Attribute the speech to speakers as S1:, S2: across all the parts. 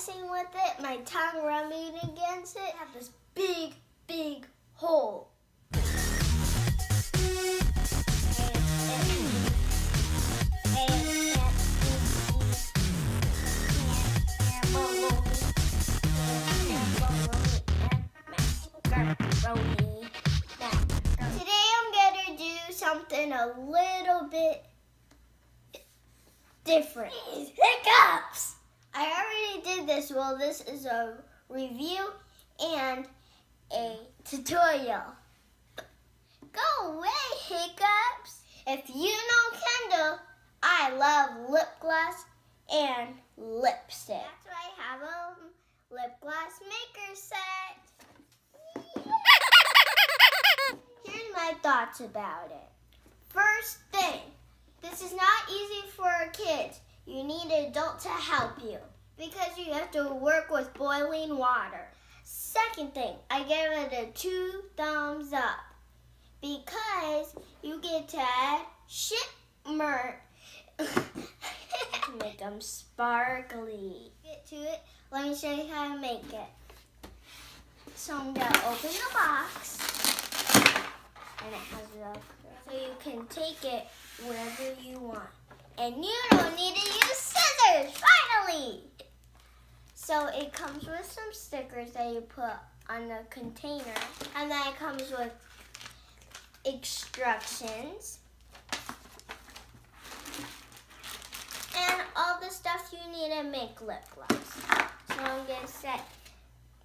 S1: messing with it, my tongue rubbing against it, I have this big, big hole. Today I'm going to do something a little bit different. Hiccups! I already did this. Well, this is a review and a tutorial. Go away, Hiccups! If you know Kendyl, I love lip gloss and lipstick. That's why I have a lip gloss maker set. Here's my thoughts about it. First thing, this is not easy for kids. You need an adult to help you because you have to work with boiling water. Second thing, I give it a 2 thumbs up because you get to add shimmer to make them sparkly. Get to it. Let me show you how to make it. So I'm going to open the box. And it has a, so you can take it wherever you want. And you don't need to use scissors, finally! So it comes with some stickers that you put on the container. And then it comes with instructions. And all the stuff you need to make lip gloss. So I'm going to set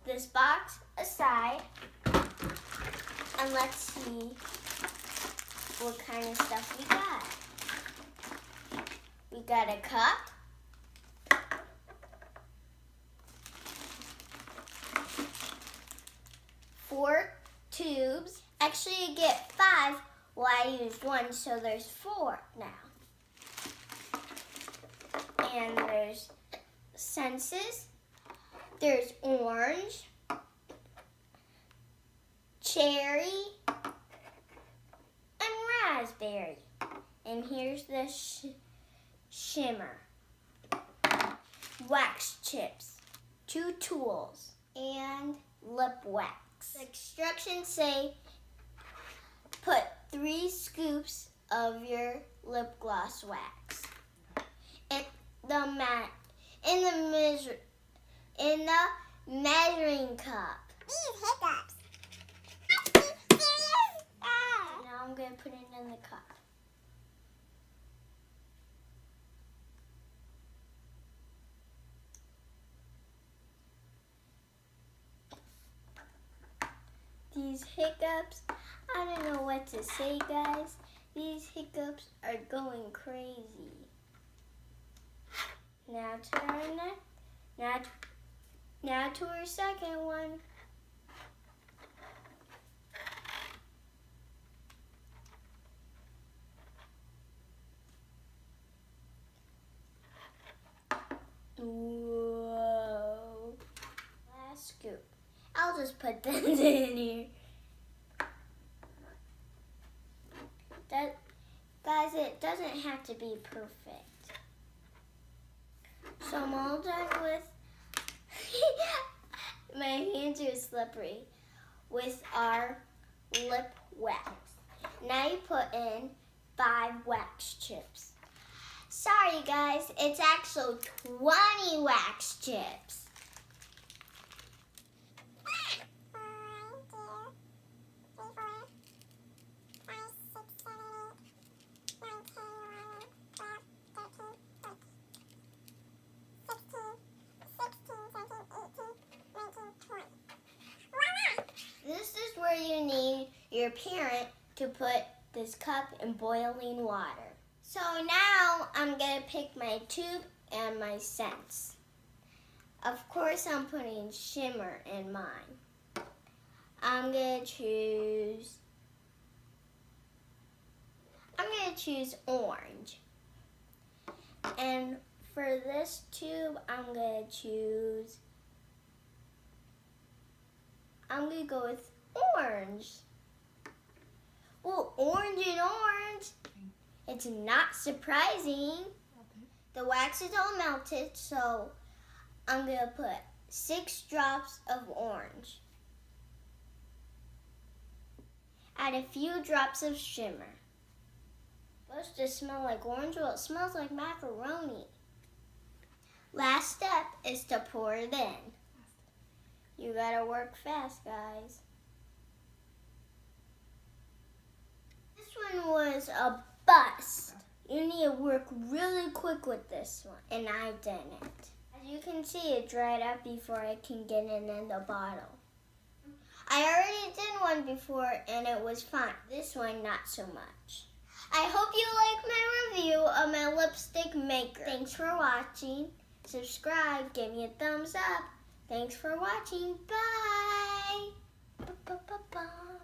S1: this box aside. And let's see what kind of stuff we got. We got a cup. 4 tubes. Actually, you get 5. Well, I used 1, so there's 4 now. And there's senses. There's orange, cherry, and raspberry. And here's the shimmer. Wax chips, 2 tools, and lip wax. The instructions say put 3 scoops of your lip gloss wax in the measuring cup.
S2: These hiccups.
S1: Now I'm going to put it in the cup. These hiccups, I don't know what to say, guys. These hiccups are going crazy. Now to our now to our second one. Whoa. Last scoop. I'll just put this in here. Guys, it doesn't have to be perfect. So I'm all done with, my hands are slippery, with our lip wax. Now you put in 5 wax chips. Sorry guys, it's actually 20 wax chips. This is where you need your parent to put this cup in boiling water. So now I'm going to pick my tube and my scents. Of course I'm putting shimmer in mine. I'm going to choose orange. And for this tube, I'm going to go with orange. Well, orange and orange. It's not surprising. The wax is all melted, so I'm going to put 6 drops of orange. Add a few drops of shimmer. It's supposed to smell like orange, well, it smells like macaroni. Last step is to pour it in. You gotta work fast, guys. This one was a bust. You need to work really quick with this one, and I didn't. As you can see, it dried up before I can get it in the bottle. I already did one before, and it was fine. This one, not so much. I hope you like my review of my lipstick maker. Thanks for watching. Subscribe, give me a thumbs up. Thanks for watching. Bye. Ba-ba-ba-ba.